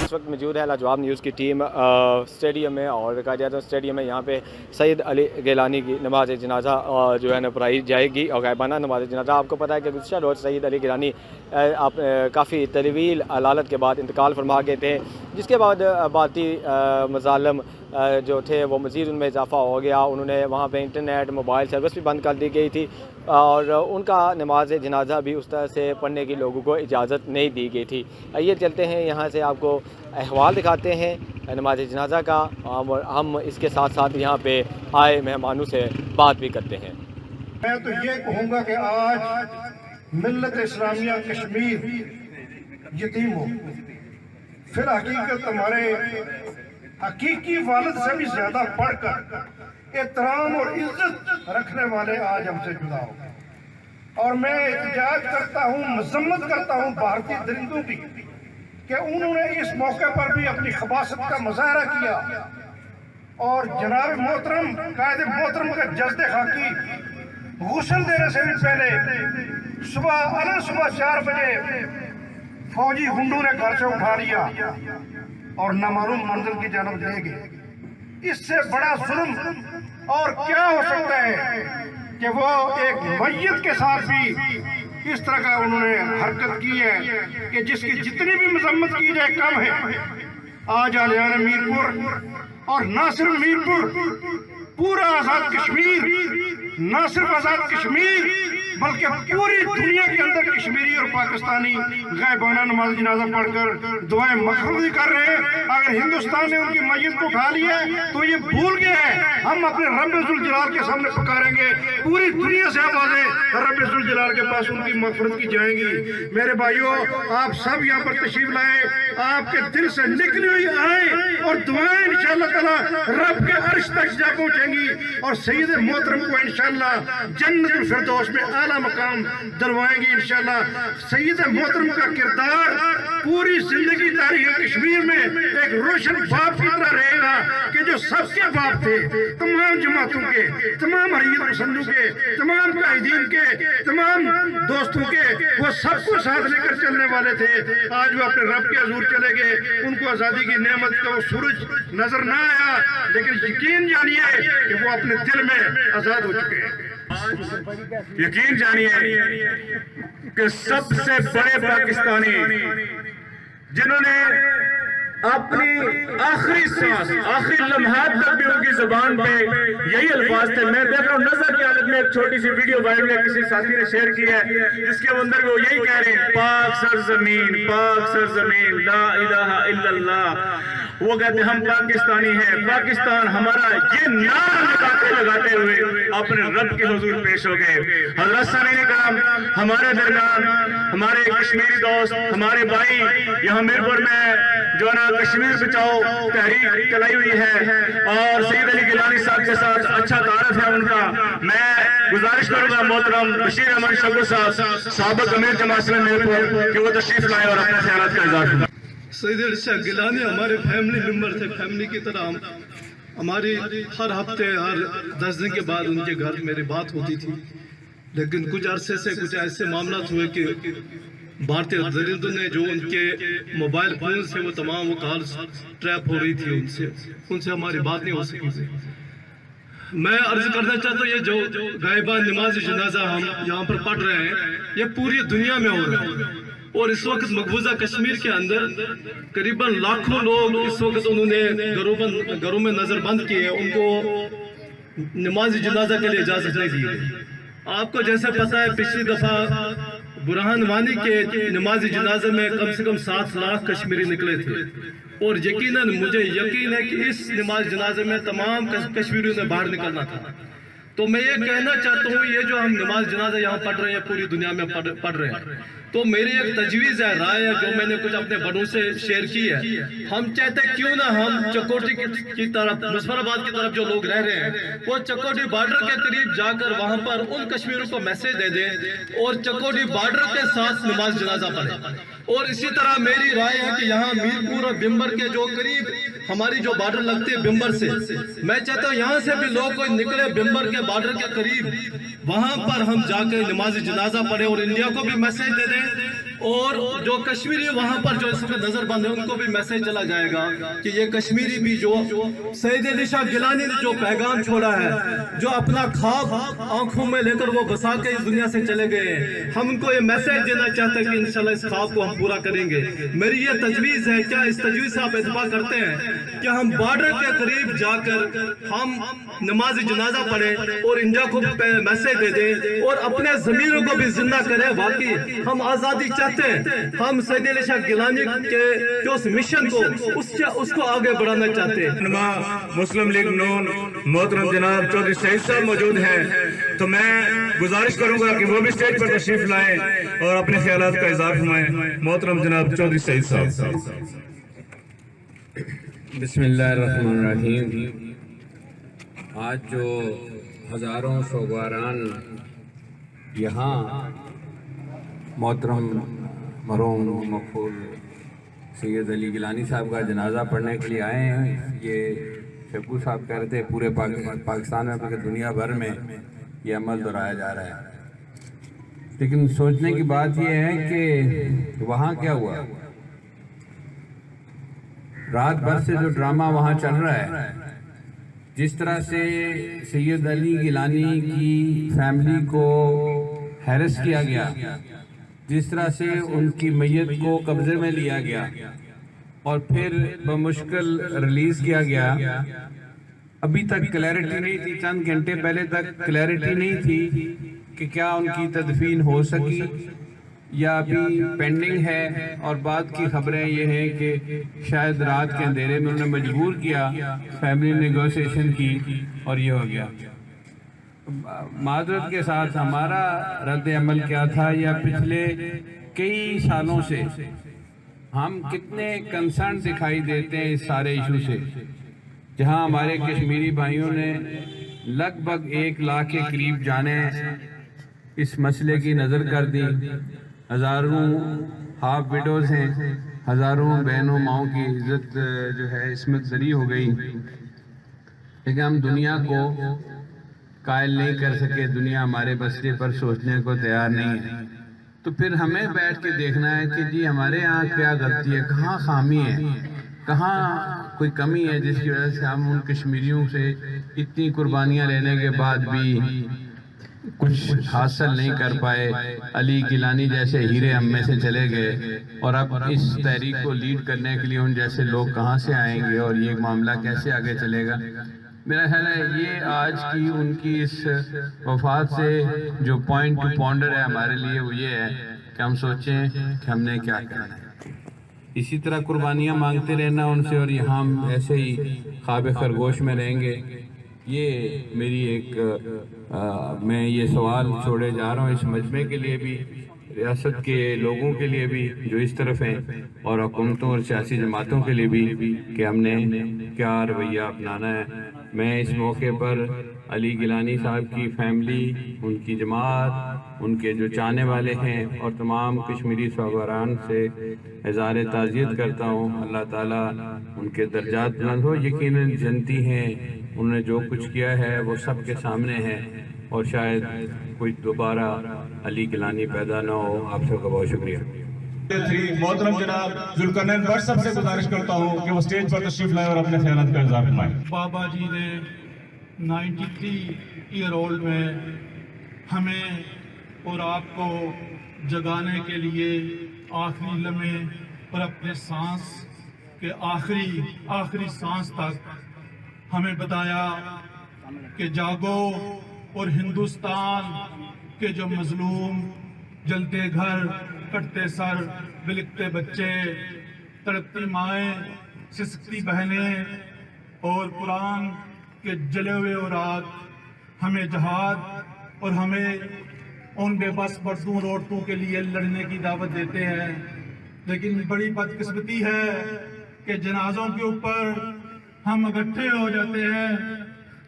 इस वक्त मौजूद है लाजवाब न्यूज़ की टीम स्टेडियम में, और कहा जाता है स्टेडियम में यहाँ पे सैयद अली गिलानी की नमाज जनाजा जो है ना पढ़ाई जाएगी, और गायबाना नमाज जनाजा। आपको पता है कि गुज़श्ता रोज़ सैयद अली गिलानी काफ़ी तवील अलालत के बाद इंतकाल फरमा गए थे, जिसके बाद बाती मज़ालम जो थे वो मज़ीद उनमें इजाफ़ा हो गया। उन्होंने वहाँ पे इंटरनेट मोबाइल सर्विस भी बंद कर दी गई थी, और उनका नमाज जनाजा भी उस तरह से पढ़ने की लोगों को इजाज़त नहीं दी गई थी। आइए चलते हैं यहाँ से आपको अहवाल दिखाते हैं नमाज जनाजा का, और हम इसके साथ साथ यहाँ पे आए मेहमानों से बात भी करते हैं। मैं तो ये कहूँगा कि आज मिल्लत इस्लामिया कश्मीर यतीम हो, फिर हकीकत हमारे हकीकी वालिद से भी ज्यादा बढ़कर एहतराम और इज्जत रखने वाले आज हमसे जुदा हो गए। और मैं एहतजाज करता हूँ, मजम्मत करता हूँ भारतीय दरिंदों की कि उन्होंने इस मौके पर भी अपनी खबासत का मुजाहरा किया, और जनाब मोहतरम कायदे मोहतरम का जज्दे खाकी गुस्ल देने से भी पहले सुबह 4 बजे फौजी गुंडों ने घर से उठा लिया और नामालूम मंजिल की जानब ले गए। इससे बड़ा जुल्म और क्या हो सकता है कि वो एक मैयत के साथ भी इस तरह का उन्होंने हरकत की है कि जिसकी जितनी भी मजम्मत की जाए कम है। आज आलियाना मीरपुर, और ना सिर्फ मीरपुर, पूरा आजाद कश्मीर, ना सिर्फ आजाद कश्मीर बल्कि पूरी दुनिया के अंदर कश्मीरी और पाकिस्तानी गायबाना नमाज जनाजा पढ़कर दुआएं मग़फ़िरत कर रहे हैं। अगर हिंदुस्तान ने उनकी मैयत को उठा लिया है तो ये भूल गए हैं हम अपने रब जुल जलाल के सामने पुकारेंगे, पूरी दुनिया से आवाज़ें रब जुल जलाल के पास उनकी मग़फ़िरत की जाएंगी। मेरे भाइयों, आप सब यहाँ पर तशरीफ लाए, आपके दिल से निकली हुई आए और दुआएं इंशाअल्लाह ताला रब के अर्श तक जा पहुँचेंगी, और सैयद मोहतरम को इंशाअल्लाह जन्नतुल फिरदौस में आला मकाम दिलवाएंगे इंशाअल्लाह। सैयद मोहतरम का किरदार पूरी जिंदगी तारीख़ कश्मीर में एक रोशन बाप की तरह रहेगा कि जो सबके बाप थे, तमाम जमातों के, तमाम हरीत पसंदों के, तमाम कायदीन के, तमाम दोस्तों के, वो सबको साथ लेकर चलने वाले थे। आज वो अपने रब के हुजूर चले गए, उनको आज़ादी की नेमत का वो सूरज नजर ना आया, लेकिन यकीन जानिए कि वो अपने दिल में आज़ाद हो चुके हैं। यकीन जानिए कि सबसे बड़े पाकिस्तानी जिन्होंने अपनी आखिरी सांस, आखिरी लम्हात तक भी उनकी जुबान पे यही अल्फाज थे। मैं देख रहा हूँ नजर की हालत में एक छोटी सी वीडियो वायरल है, किसी साथी ने शेयर की है, जिसके अंदर वो यही कह रहे हैं, पाक सरजमीन, पाक सरजमीन, ला इलाहा इल्लल्लाह। वो कहते हम पाकिस्तानी हैं, पाकिस्तान हमारा, ये नारा लगाते हुए अपने रब के हुजूर पेश हो गए। हज़रत सामीन करम, हमारे दरमियान हमारे कश्मीरी दोस्त, हमारे भाई यहाँ मीरपुर में जो ना कश्मीर बचाओ तहरीक चलाई हुई है, और सैयद अली गिलानी साहब के साथ अच्छा तारुफ है उनका। मैं गुजारिश करूंगा मोहतरम बशीर अहमद शगुर साहब, साबिक अमीर जमात मीरपुर, कि वो तशरीफ लाए और अपने ख्यालात का इज़हार करें। सैयद अली शाह गिलानी हमारे फैमिली मेंबर थे, फैमिली की तरह हमारी हर हफ्ते, हर 10 दिन के बाद उनके घर मेरी बात होती थी। लेकिन कुछ अरसे से कुछ ऐसे मामला हुए कि भारतीय दरिंदों ने जो उनके मोबाइल फोन से वो तमाम वो कॉल ट्रैप हो रही थी, उनसे हमारी बात नहीं हो सकी थी। मैं अर्ज करना चाहता हूँ, ये जो गायबा नमाज जनाजा हम यहाँ पर पढ़ रहे हैं, ये पूरी दुनिया में हो रहा है, और इस वक्त मकबूजा कश्मीर के अंदर करीबन लाखों लोग इस वक्त उन्होंने घरों में नजरबंद किए, उनको नमाज जनाजा के लिए इजाजत नहीं दी गई। आपको जैसे पता है, पिछली दफा बुरहान वानी के नमाज जनाजा में कम से कम 7 लाख कश्मीरी निकले थे, और यकीनन मुझे यकीन है कि इस नमाज जनाजे में तमाम कश्मीरियों ने बाहर निकलना था। तो मैं ये कहना चाहता हूँ, ये जो हम नमाज जनाजा यहाँ पढ़ रहे हैं, पूरी दुनिया में पढ़ रहे हैं, तो मेरी एक तजवीज़ है, राय है, जो मैंने कुछ अपने बड़ों से शेयर की है। हम चाहते हैं क्यों ना हम चकोटी की तरफ, मुजफ्फराबाद की तरफ जो लोग रह रहे हैं, वो चकोटी बॉर्डर के करीब जाकर वहाँ पर उन कश्मीरियों को मैसेज दे दें और चकोटी बॉर्डर के साथ नमाज जनाजा पढ़ें। और इसी तरह मेरी राय है कि यहाँ मीरपुर और बिम्बर के जो करीब हमारी जो बॉर्डर लगती है बिम्बर से, मैं चाहता हूँ यहाँ से भी लोग कोई निकले बिम्बर के बॉर्डर के करीब, वहाँ पर हम जाकर नमाज जनाजा पढ़े और इंडिया को भी मैसेज दे दें, और जो कश्मीरी वहाँ पर जो इसमें नजर बंद है उनको भी मैसेज चला जाएगा कि ये कश्मीरी भी जो सैयद अली शाह गिलानी ने जो पैगाम छोड़ा है, जो अपना ख्वाब आंखों में लेकर वो बसा के इस दुनिया से चले गए, हम उनको ये मैसेज देना चाहते हैं कि इंशाल्लाह इस ख्वाब को हम पूरा करेंगे। मेरी ये तजवीज़ है, क्या इस तजवीज़ से आप इत्तफाक करते हैं कि हम बॉर्डर के करीब जाकर हम नमाज जनाजा पढ़े और इंडिया को मैसेज दे दें और अपने ज़मीरों को भी जिंदा करें। वाकई हम आज़ादी चाहते हैं, हम सैयद अली शाह गिलानी के उस मिशन को उसको आगे बढ़ाना चाहते हैं। मुस्लिम लीग नून मोहतरम जनाब चौधरी शहीद साहब मौजूद हैं, तो मैं गुजारिश करूंगा कि वो भी स्टेज पर तशरीफ लाएं और अपने ख्यालात का इज़हार फरमाएं। मोहतरम जनाब चौधरी शहीद साहब। बिस्मिल्लाहिर्रहमानिर्रहीम। आज जो हज़ारों सोगवारान यहाँ मोहतरम मरहूम मकबूल सैयद अली गिलानी साहब का जनाजा पढ़ने के लिए आए हैं, ये शब्बू साहब कह रहे थे पूरे पाकिस्तान में, पूरी दुनिया भर में ये अमल दोहराया जा रहा है। लेकिन सोचने की बात ये है कि वहाँ क्या हुआ, रात भर से जो ड्रामा वहाँ चल रहा है, जिस तरह से सैयद अली गिलानी की फैमिली को हैरेस किया गया, जिस तरह से उनकी मैयत को कब्जे में लिया गया और फिर बमुश्किल रिलीज किया गया, अभी तक क्लैरिटी नहीं थी, चंद घंटे पहले तक क्लैरिटी नहीं थी कि क्या उनकी तदफीन हो सकी या अभी पेंडिंग है। और बाद की खबरें ये हैं कि शायद रात के अंधेरे में उन्होंने मजबूर किया, फैमिली नेगोशिएशन की और ये हो गया। माजरत के साथ हमारा रद्द अमल क्या था, या पिछले कई सालों से हम कितने कंसर्न दिखाई देते हैं इस सारे इशू से, जहां हमारे कश्मीरी भाइयों ने लगभग 1 लाख के करीब जाने इस मसले की नज़र कर दी। हज़ारों हाफ विडोज़ हैं, हज़ारों बहनों माओं की इज्जत जो है इसमें जरी हो गई, लेकिन हम दुनिया को कायल नहीं कर सके, दुनिया हमारे बस्ते पर सोचने को तैयार नहीं है। तो फिर हमें बैठ के देखना है कि जी हमारे यहाँ क्या गलती है, कहाँ खामी है, कहाँ कोई कमी है जिसकी वजह से हम उन कश्मीरियों से इतनी कुर्बानियाँ लेने के बाद भी कुछ हासिल नहीं कर पाए। अली गिलानी जैसे हीरे हम में से चले गए और अब इस तहरीक को लीड करने के लिए उन जैसे लोग कहाँ से आएंगे और ये मामला कैसे आगे चलेगा। मेरा ख्याल है ये आज की उनकी इस वफात से जो पॉइंट टू पॉन्डर है हमारे लिए वो ये है कि हम सोचें कि हमने क्या करना है। इसी तरह कुर्बानियाँ मांगते रहना उनसे और यहाँ हम ऐसे ही ख्वाब खरगोश में रहेंगे, ये मेरी एक मैं ये सवाल छोड़े जा रहा हूँ इस मजमे के लिए भी, रियासत के लोगों के लिए भी जो इस तरफ हैं, और हुकूमतों और सियासी जमातों के लिए भी कि हमने क्या रवैया अपनाना है। मैं इस मौके पर अली गिलानी साहब की फैमिली, उनकी जमात, उनके जो चाहने वाले हैं और तमाम कश्मीरी सोगवारान से इज़हार ताज़ियत करता हूँ। अल्लाह ताला उनके दर्जात बुलंद हो। यकीनन जनती हैं, उन्होंने जो कुछ किया है वो सब के सामने है और शायद कोई दोबारा अली गिलानी पैदा ना हो। आप सबका बहुत शुक्रिया। मोहतरम जनाब जुल्करनैन भट्ट साहब से गुजारिश करता हूँ कि वो स्टेज पर तशरीफ लाए और अपने ख्यालात का इज़हार फरमाएं। बाबा जी ने 93 ईयर ओल्ड में हमें और आपको जगाने के लिए आखिरी लम्हे और अपने सांस के आखिरी सांस तक हमें बताया कि जागो और हिंदुस्तान के जो मजलूम, जलते घर, कटते सर, बिलखते बच्चे, तड़पती माएँ, सिसकती बहनें और कुरान के जले हुए औरात हमें जहाद और हमें उन बेबस मर्दों और औरतों के लिए लड़ने की दावत देते हैं। लेकिन बड़ी बदकिस्मती है कि जनाजों के ऊपर हम इकट्ठे हो जाते हैं,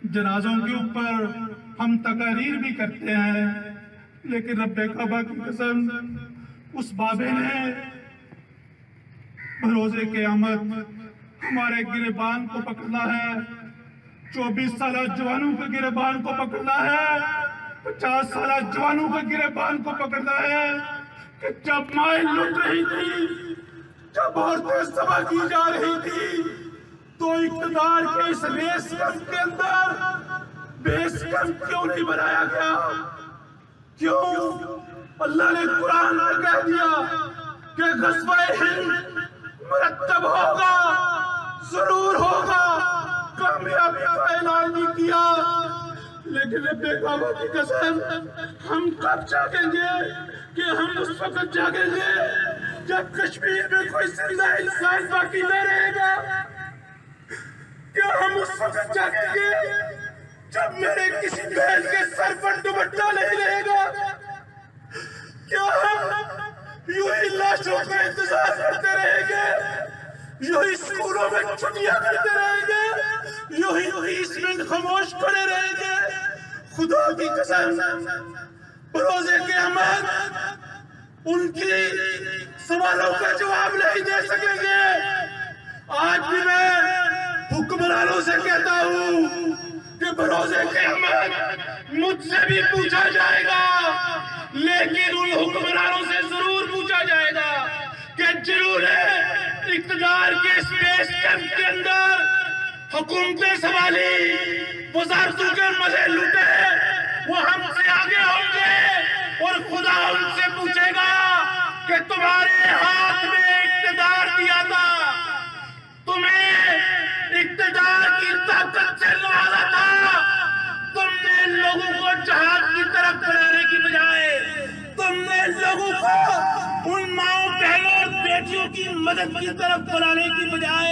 जनाजों के ऊपर हम तकारीर भी करते हैं, लेकिन रब्बे काबा की कसम उस बाबे ने भरोसे क़यामत हमारे गिरबान को पकड़ना है, 24 साल जवानों के गिरबान को पकड़ना है, 50 साल जवानों के गिरबान को पकड़ना है कि जब माएं लुट रही थी, जब औरतें सभा की जा रही थी, तो इक़्तिदार के इस रेस के अंदर बेस क्यों नहीं बनाया गया? क्यों? अल्लाह ने कुरान में कह दिया कि ग़ज़वा-ए हिंद मुरतब होगा, जरूर होगा, कामयाबी का ऐलान नहीं किया। लेकिन बेगमों की कसम, हम कब जागेंगे? कि हम उस वक्त जागेंगे जब कश्मीर में कोई जिंदा इंसान बाकी न रहेगा। क्या हम उस वक्त जागेंगे जब मेरे किसी बहन के सर पर दुपट्टा नहीं रहेगा? क्या हम यूं ही लाशों का इंतजार करते रहेंगे? यूं ही स्कूलों में छुट्टियां करते रहेंगे? यूं ही इसमें खामोश खड़े रहेंगे? खुदा की कसम, रोज़े क़यामत उनकी सवालों का जवाब नहीं दे सकेंगे। आज भी मैं हुक्मरानों से कहता हूँ कि बरोज़े क़यामत मुझसे भी पूछा जाएगा, लेकिन उन हुक्मरानों से जरूर पूछा जाएगा कि जिन्होंने इक़्तिदार के स्पेस कैंप के अंदर हुकूमतें संभाली, वज़ारतों के मज़े लूटे, वो हमसे आगे होंगे और खुदा उनसे पूछेगा कि तुम्हारे हाथ में इक़्तिदार दिया था, तुम्हें इक़्तिदार की ताकत से नवाजा था, तुमने लोगों को जहाद की तरफ बढ़ाने की बजाय तुमने लोगों को उन माओ बहनों और बेटियों की मदद की तरफ बढ़ाने की बजाय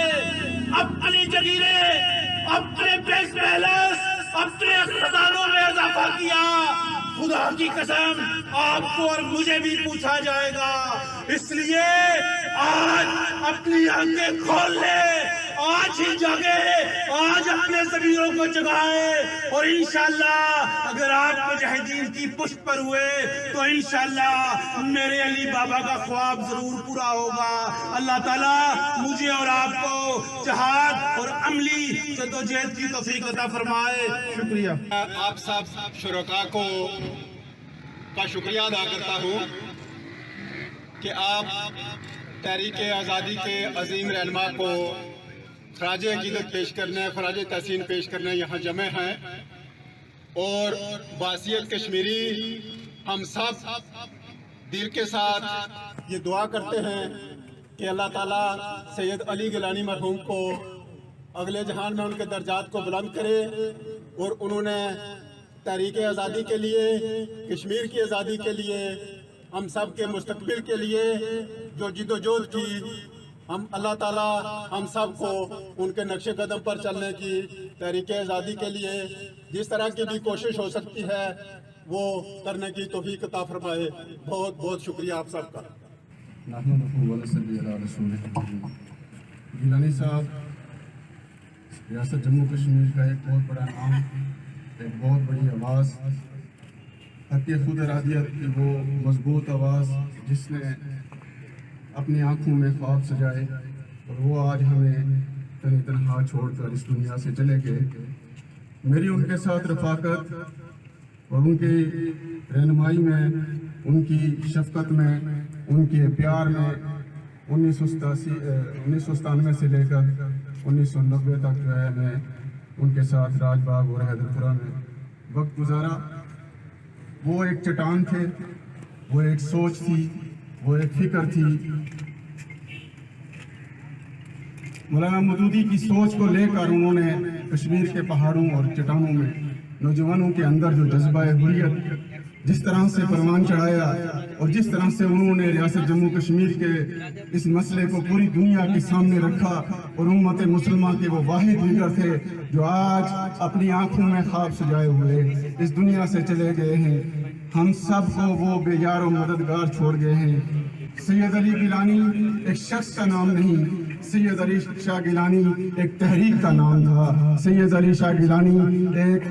अपनी जगीरें, अपने बेस बैलेंस, अपने खजानों में इजाफा किया। खुदा की कसम, आपको और मुझे भी पूछा जाएगा। इसलिए आज अपनी आंखें खोल ले, आज ही जागे, आज अपने ज़मीरों को जगाए और इंशाअल्लाह अगर आप मुजाहिदीन की पुष्ट पर हुए तो इंशाअल्लाह मेरे अली बाबा का ख्वाब जरूर पूरा होगा। अल्लाह ताला मुझे और आपको जहाद और अमली जद्दोजहद की तौफीक अता फरमाए। शुक्रिया। आप सब शुरका का शुक्रिया अदा करता हूँ कि आप तहरीक आज़ादी के अजीम रहनुमा को खराज अक़ीदत पेश करने, खराज तहसीन पेश करने यहाँ जमे हैं और बासियत कश्मीरी हम सब दिल के साथ ये दुआ करते हैं कि अल्लाह ताला सैयद अली गिलानी मरहूम को अगले जहान में उनके दर्जात को बुलंद करे और उन्होंने तहरीक आज़ादी के लिए, कश्मीर की आज़ादी के लिए, हम सब के मुस्तकबिल के लिए जो जिद्दोजहद की, हम अल्लाह ताला हम सब को उनके नक्शे कदम पर चलने की, तहरीक आज़ादी के लिए जिस तरह की भी कोशिश हो सकती है वो करने की तौफीक अता फरमाए। बहुत बहुत शुक्रिया आप सबका। गिलानी साहब रियासत जम्मू कश्मीर का एक बहुत बड़ा नाम, एक बहुत बड़ी आवाज़, हक़ खुद इरादियत की वो मजबूत आवाज़ जिसने अपनी आँखों में ख्वाब सजाए और वो आज हमें तनी तनहा छोड़कर इस दुनिया से चले गए। मेरी उनके साथ रफ़ाकत और उनकी रहनुमाई में, उनकी शफ़क़त में, उनके प्यार में 1997 से लेकर 1990 तक जो है मैं उनके साथ राजबाग और हैदरपुरा में वक्त गुजारा। वो एक चट्टान थे, वो एक सोच थी, वो एक फिक्र थी। मौलाना मौदूदी की सोच को लेकर उन्होंने कश्मीर के पहाड़ों और चट्टानों में नौजवानों के अंदर जो जज्बा हुर्रियत जिस तरह से परवान चढ़ाया और जिस तरह से उन्होंने रियासत जम्मू कश्मीर के इस मसले को पूरी दुनिया के सामने रखा और उम्मत मुसलमान के वो वाहिद लीडर थे جو آج اپنی آنکھوں میں خواب سجائے ہوئے اس دنیا سے چلے گئے ہیں، ہم سب کو وہ بے یار و مددگار چھوڑ گئے ہیں۔ سید علی گیلانی ایک شخص کا نام نہیں، سید علی شاہ گیلانی ایک تحریک کا نام تھا، سید علی شاہ گیلانی ایک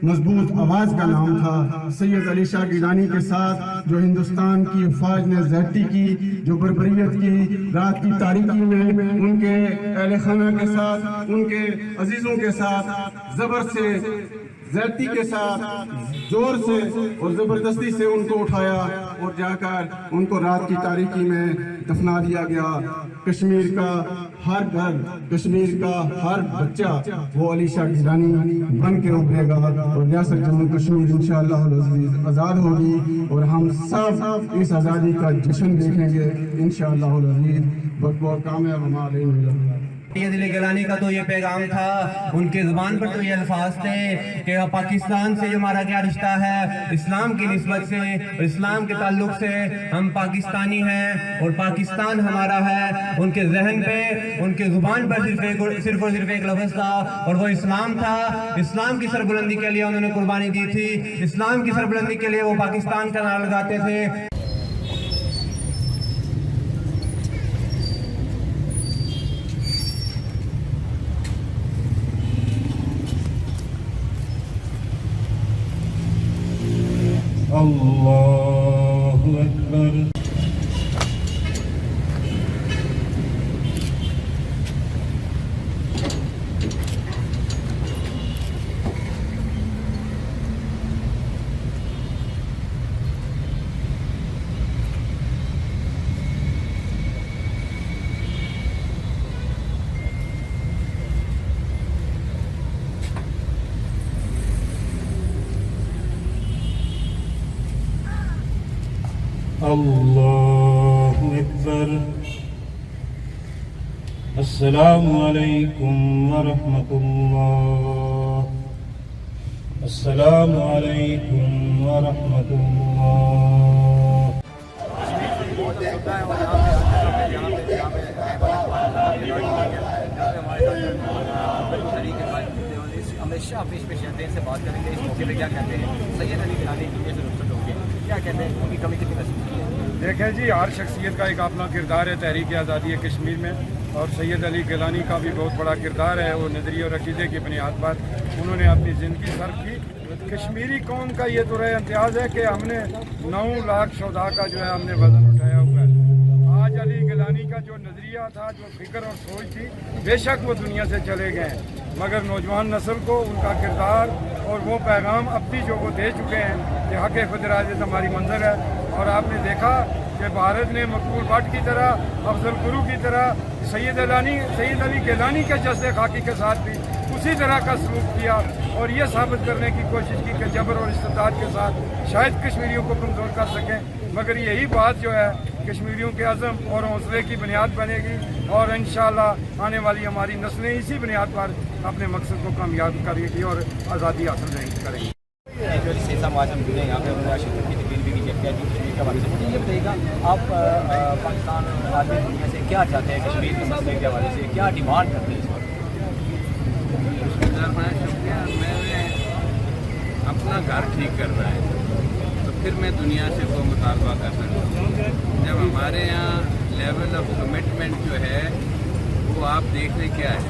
مضبوط آواز کا نام تھا، سید علی شاہ گیلانی کے ساتھ جو ہندوستان کی افواج نے زیادتی کی، جو بربریت کی، رات کی تاریکی میں ان کے اہل خانہ کے ساتھ، ان کے عزیزوں کے ساتھ زبر سے، زیادتی کے ساتھ، زور سے اور زبردستی سے ان کو اٹھایا اور جا کر ان کو رات کی تاریکی میں دفنا دیا گیا۔ کشمیر کا ہر گھر، کشمیر کا ہر بچہ وہ علی شاہ گیلانی بن کے ابھرے گا اور ریاست جموں کشمیر انشاءاللہ العزیز آزاد ہوگی اور ہم سب اس آزادی کا جشن دیکھیں گے انشاءاللہ العزیز۔ بہت بہت کامیاب ہمارے سید علی گیلانی کا تو یہ پیغام تھا، ان کے زبان پر تو یہ الفاظ تھے کہ پاکستان سے جو ہمارا کیا رشتہ ہے، اسلام کی نسبت سے، اسلام کے تعلق سے ہم پاکستانی ہیں اور پاکستان ہمارا ہے۔ ان کے ذہن پہ، ان کے زبان پر صرف اور صرف ایک لفظ تھا اور وہ اسلام تھا۔ اسلام کی سربلندی کے لیے انہوں نے قربانی دی تھی، اسلام کی سربلندی کے لیے وہ پاکستان کا نعرہ لگاتے تھے۔ اللہ اکبر۔ اللہ اکبر۔ السلام علیکم ورحمۃ اللہ، السلام علیکم ورحمۃ اللہ۔ ہمیشہ پیش آتے ہیں، سے بات کریں گے اس موقع پہ کیا کہتے ہیں سید علی گیلانی دنیا سے رخصت ہو گئے، کیا کہتے ہیں ان کی کمی کتنی محسوس کی ہے؟ دیکھیں جی، ہر شخصیت کا ایک اپنا کردار ہے تحریک آزادی کشمیر میں، اور سید علی گیلانی کا بھی بہت بڑا کردار ہے۔ وہ نظریے اور عقیدے کی بنیاد پر انہوں نے اپنی زندگی صرف کی۔ کشمیری قوم کا یہ تو امتیاز ہے کہ ہم نے 9 لاکھ شہداء کا جو ہے ہم نے وزن اٹھایا ہوا ہے۔ آج علی گیلانی کا جو نظریہ تھا، جو فکر اور سوچ تھی، بے شک وہ دنیا سے چلے گئے ہیں، مگر نوجوان نسل کو ان کا کردار اور وہ پیغام اب بھی جو وہ دے چکے ہیں کہ حق خود ارادت ہماری منظر ہے۔ اور آپ نے دیکھا کہ بھارت نے مقبول بٹ کی طرح، افضل گرو کی طرح سید علی گیلانی کے جذبے خاکی کے ساتھ بھی اسی طرح کا سلوک کیا اور یہ ثابت کرنے کی کوشش کی کہ جبر اور استبداد کے ساتھ شاید کشمیریوں کو کمزور کر سکیں، مگر یہی بات جو ہے کشمیریوں کے عزم اور حوصلے کی بنیاد بنے گی اور انشاءاللہ آنے والی ہماری نسلیں اسی بنیاد پر اپنے مقصد کو کامیاب کرے گی اور آزادی حاصل کریں گی۔ جو یہاں پہ انہوں نے شرکت کی تقریر بھی کی کیا کشمیر کے حوالے سے، مجھے یہ بتائیے گا آپ پاکستان عالمی دنیا سے کیا چاہتے ہیں کشمیر کے مسئلے کے حوالے سے، کیا ڈیمانڈ کرتے ہیں اس وقت؟ شکریہ، میں نے اپنا گھر ٹھیک کرنا ہے تو پھر میں دنیا سے وہ مطالبہ کر سکتا ہوں۔ جب ہمارے یہاں لیول آف کمٹمنٹ جو ہے وہ آپ دیکھ لیں کیا ہے،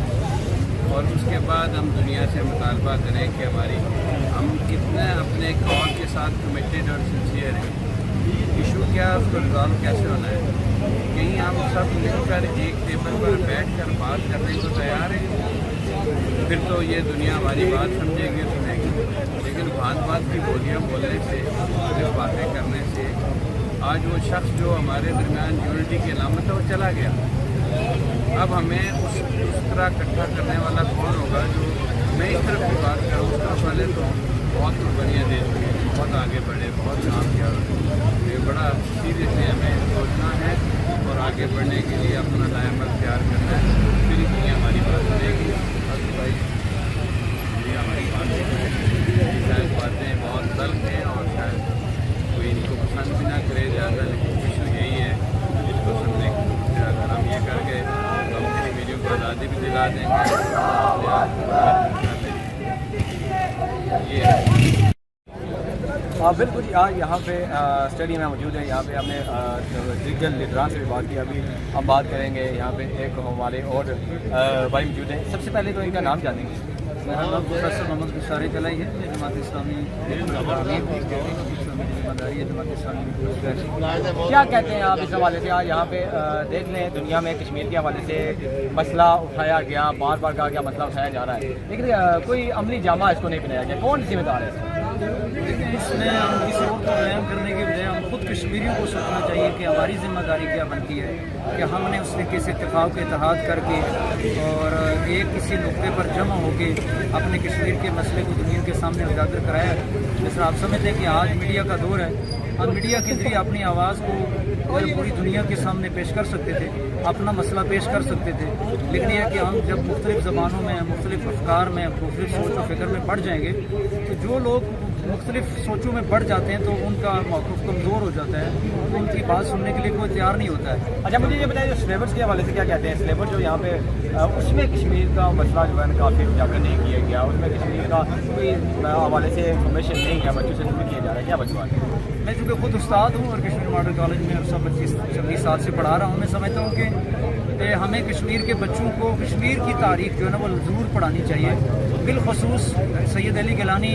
اور اس کے بعد ہم دنیا سے مطالبہ کریں کہ ہم کتنے اپنے کام کے ساتھ کمیٹیڈ اور سنسیئر ہیں۔ ایشو کیا، اس کو ریزالو کیسے ہونا ہے، کہیں ہم سب مل کر ایک ٹیبل پر بیٹھ کر بات کرنے کو تیار ہیں، پھر تو یہ دنیا ہماری بات سمجھے گی، سنے گی۔ لیکن بات کی بولیاں بولنے سے، صرف باتیں کرنے سے، آج وہ شخص جو ہمارے درمیان یونٹی کی علامت ہے وہ چلا گیا۔ اب ہمیں اس طرح اکٹھا کرنے والا کون ہوگا جو میں اس طرف کی بات کروں، اس طرف والے تو بہت قربانیاں دے چکے، بہت آگے بڑھے، بہت کام کیا، یہ بڑا سیریسلی ہمیں سوچنا ہے اور آگے بڑھنے کے لیے اپنا ٹائم اختیار کرنا ہے، پھر اس لیے ہماری بات سنے گی۔ بھائی یہ ہماری بات ہے، شاید باتیں بہت تلخ ہیں اور شاید کوئی ان کو پسند بھی نہ کرے زیادہ، لیکن ایشو یہی ہے جس کو سمجھنے کی اگر ہم یہ کر گئے تو ہم کشمیریوں کو آزادی بھی دلا دیں گے۔ بالکل جی، یہاں پہ اسٹیڈیم میں موجود ہیں. یہاں پہ ہم نے دیگر لیڈران سے بھی بات کی. ابھی ہم بات کریں گے. یہاں پہ ایک ہمارے اور بھائی موجود ہیں. سب سے پہلے تو ان کا نام جانیں گے. میرا نام پروفیسر محمد بشاری کلائی ہے. میں جماعت اسلامی کیا کہتے ہیں آپ اس حوالے سے؟ یہاں پہ دیکھ لیں دنیا میں کشمیر کے حوالے سے مسئلہ اٹھایا گیا، بار بار کہا گیا مسئلہ اٹھایا جا رہا ہے، لیکن کوئی عملی جامہ اس کو نہیں پہنایا گیا. کون ذمہ دار ہے؟ لیکن اس میں ہم کسی اور کو بیان کرنے کے بجائے ہم خود کشمیریوں کو سوچنا چاہیے کہ ہماری ذمہ داری کیا بنتی ہے کہ ہم نے اس نے کس اتفاق کے اتحاد کر کے اور ایک کسی نقطے پر جمع ہو کے اپنے کشمیر کے مسئلے کو دنیا کے سامنے اجاگر کرایا ہے. جس طرح آپ سمجھتے ہیں کہ آج میڈیا کا دور ہے، ہم میڈیا کے ذریعے اپنی آواز کو پوری دنیا کے سامنے پیش کر سکتے تھے، اپنا مسئلہ پیش کر سکتے تھے. لیکن یہ کہ ہم جب مختلف زبانوں میں، مختلف افکار میں، مختلف سوچ و فکر میں بڑھ جائیں گے تو جو لوگ مختلف سوچوں میں بڑھ جاتے ہیں تو ان کا موقف کمزور ہو جاتا ہے، تو ان کی بات سننے کے لیے کوئی تیار نہیں ہوتا ہے. اچھا مجھے یہ بتائیے سلیبس کے حوالے سے کیا کہتے ہیں؟ سلیبس جو یہاں پہ اس میں کشمیر کا مسئلہ جو ہے کافی اجاگر نہیں کیا گیا، اس میں کشمیر کا کوئی حوالے سے انفارمیشن نہیں ہے، بچوں سے دور کیا جا رہا ہے. کیا بچوں ہے؟ میں چونکہ خود استاد ہوں اور کشمیر ماڈل کالج میں عرصہ 25-26 سال سے پڑھا رہا ہوں، میں سمجھتا ہوں کہ ہمیں کشمیر کے بچوں کو کشمیر کی تاریخ جو ہے نا وہ ضرور پڑھانی چاہیے. بالخصوص سید علی گیلانی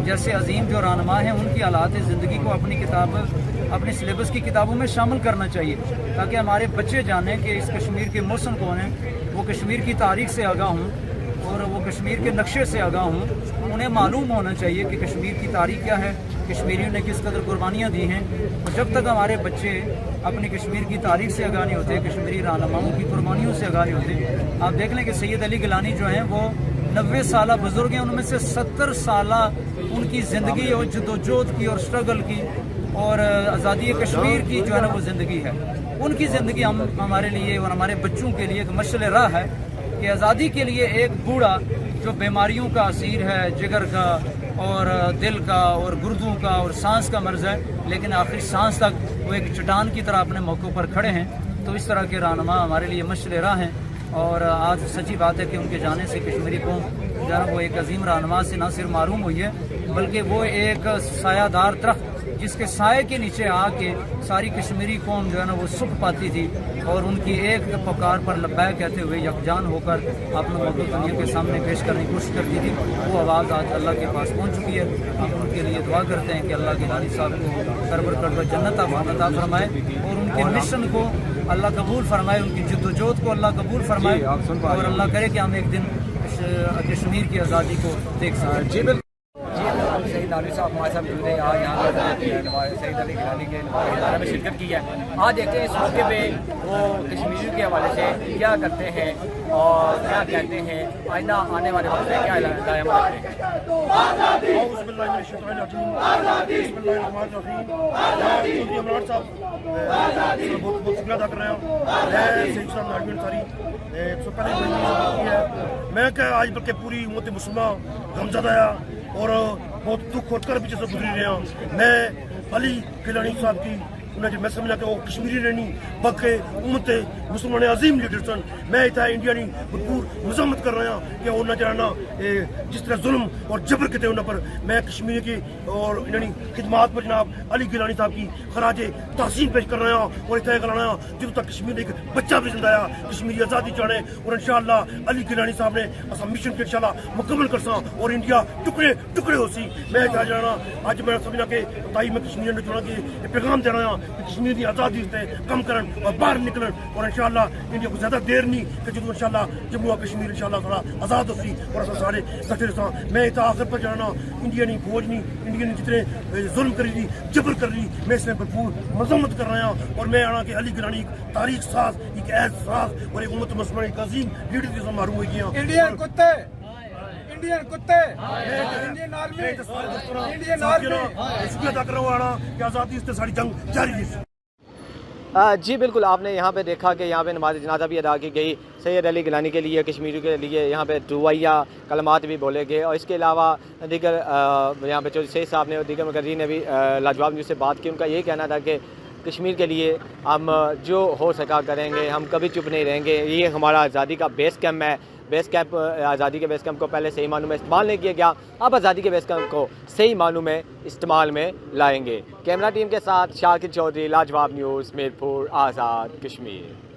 جیسے عظیم جو رہنما ہیں ان کی حالات زندگی کو اپنی کتاب، اپنے سلیبس کی کتابوں میں شامل کرنا چاہیے تاکہ ہمارے بچے جانیں کہ اس کشمیر کے محسن کون ہیں، وہ کشمیر کی تاریخ سے آگاہ ہوں اور وہ کشمیر کے نقشے سے آگاہ ہوں. انہیں معلوم ہونا چاہیے کہ کشمیر کی تاریخ کیا ہے، کشمیریوں نے کس قدر قربانیاں دی ہیں. اور جب تک ہمارے بچے اپنی کشمیر کی تاریخ سے آگاہ نہیں ہوتے، کشمیری رہنماؤں کی قربانیوں سے آگاہ نہیں ہوتے. آپ دیکھ لیں کہ سید علی گیلانی جو ہیں وہ 90 سالہ بزرگ ہیں، ان میں سے 70 سالہ ان کی زندگی اور جدوجہد کی اور اسٹرگل کی اور آزادی کشمیر کی جو ہے نا وہ زندگی ہے. ان کی زندگی ہمارے لیے اور ہمارے بچوں کے لیے ایک مشعل راہ ہے کہ آزادی کے لیے ایک بوڑھا جو بیماریوں کا اسیر ہے، جگر کا اور دل کا اور گردوں کا اور سانس کا مرض ہے، لیکن آخری سانس تک وہ ایک چٹان کی طرح اپنے موقعوں پر کھڑے ہیں. تو اس طرح کے رہنما ہمارے لیے مشعل راہ ہیں. اور آج سچی بات ہے کہ ان کے جانے سے کشمیری قوم جو ہے وہ ایک عظیم رہنما سے نہ صرف محروم ہوئی ہے بلکہ وہ ایک سایہ دار درخت جس کے سائے کے نیچے آ کے ساری کشمیری قوم جو ہے نا وہ سکھ پاتی تھی اور ان کی ایک پکار پر لبیک کہتے ہوئے یکجان ہو کر اپنا موقف دنیا کے سامنے پیش کرنے کی کوشش کرتی تھی. وہ آواز آج اللہ کے پاس پہنچ چکی ہے. ہم ان کے لیے دعا کرتے ہیں کہ اللہ گیلانی صاحب کو کربر کربر جنت عطا فرمائے اور ان کے مشن کو اللہ قبول فرمائے، ان کی جدوجہد کو اللہ قبول فرمائے اور اللہ کرے کہ ہم ایک دن کشمیر کی آزادی کو دیکھ سکیں. جی بالکل. سعید نالوی صاحب ہمارے ساتھ موجود ہیں. آج یہاں پر سید علی گیلانی کے ادارے میں شرکت کی ہے. آج دیکھتے ہیں اس موقع پہ وہ کشمیریوں کے حوالے سے کیا کرتے ہیں اور کیا کہتے ہیں، آئندہ آنے والے وقت میں کیا رکھتے ہیں. بہت بہت شکریہ ادا کر رہا ہوں. میں کہ آج بلکہ پوری امت مسلمہ غمزدہ ہے اور بہت دکھ اور کر پیچھے سے گزری رہے ہیں. میں علی گیلانی صاحب کی انہیں جو میں سمجھا کہ وہ کشمیری رہنی بلکہ امت مسلمان عظیم لیڈر سن. میں اتنا انڈیا نے بھرپور مذمت کر رہا ہوں کہ انہیں جانا جس طرح ظلم اور جبر کہتے ہیں انہوں پر میں کشمیری کی اور انہوں خدمات پر جناب علی گیلانی صاحب کی خراج تحسین پیش کر رہا ہوں اور اتنا کر رہا ہوں جب تک کشمیر ایک بچہ بھی زندہ آیا کشمیری آزادی چاہے اور انشاءاللہ علی گیلانی صاحب نے اصا مشن کے انشاءاللہ مکمل کر سا اور انڈیا ٹکڑے ٹکڑے ہو سی. میں کیا جانا آج میں سمجھا کہ تائی میں کشمیر نے جڑا کہ پیغام دے رہا ہوں کہ کشمیر کی آزادی سے کم کرن اور باہر نکلن اور انشاءاللہ انڈیا کو زیادہ دیر نہیں کہ جب انشاءاللہ جموں کشمیر انشاءاللہ تھوڑا آزاد ہو سی اور اصل سارے کٹھے رساں. میں اتنا آخر پر جانا انڈیا نہیں فوج نہیں انڈیا نے جتنے ظلم کری تھی جبر کر رہی میں اس میں بھرپور مذمت کر رہا ہوں اور میں آنا کہ علی گیلانی ایک تاریخ ساز ایک عہد ساز اور ایک امت مسلمان ایک عظیم لیڈر کی معروف ہوئی گیا. انڈین کتے انڈین آرمی شکریہ ادا کر رہا ہوں کہ آزادی سے ساری جنگ جاری ہے. جی بالکل. آپ نے یہاں پہ دیکھا کہ یہاں پہ نماز جنازہ بھی ادا کی گئی سید علی گیلانی کے لیے، کشمیریوں کے لیے. یہاں پہ دعائیہ کلمات بھی بولے گئے اور اس کے علاوہ دیگر یہاں پہ چودھری سید صاحب نے اور دیگر مقررین نے بھی لاجواب نیوز سے بات کی. ان کا یہ کہنا تھا کہ کشمیر کے لیے ہم جو ہو سکا کریں گے، ہم کبھی چپ نہیں رہیں گے. یہ ہمارا آزادی کا بیس کیمپ ہے. بیس کیمپ آزادی کے بیس کیمپ کو پہلے صحیح معنوں میں استعمال نہیں کیا گیا، اب آزادی کے بیس کیمپ کو صحیح معنوں میں استعمال میں لائیں گے. کیمرہ ٹیم کے ساتھ شاکر چودھری، لاجواب نیوز، میرپور، آزاد کشمیر.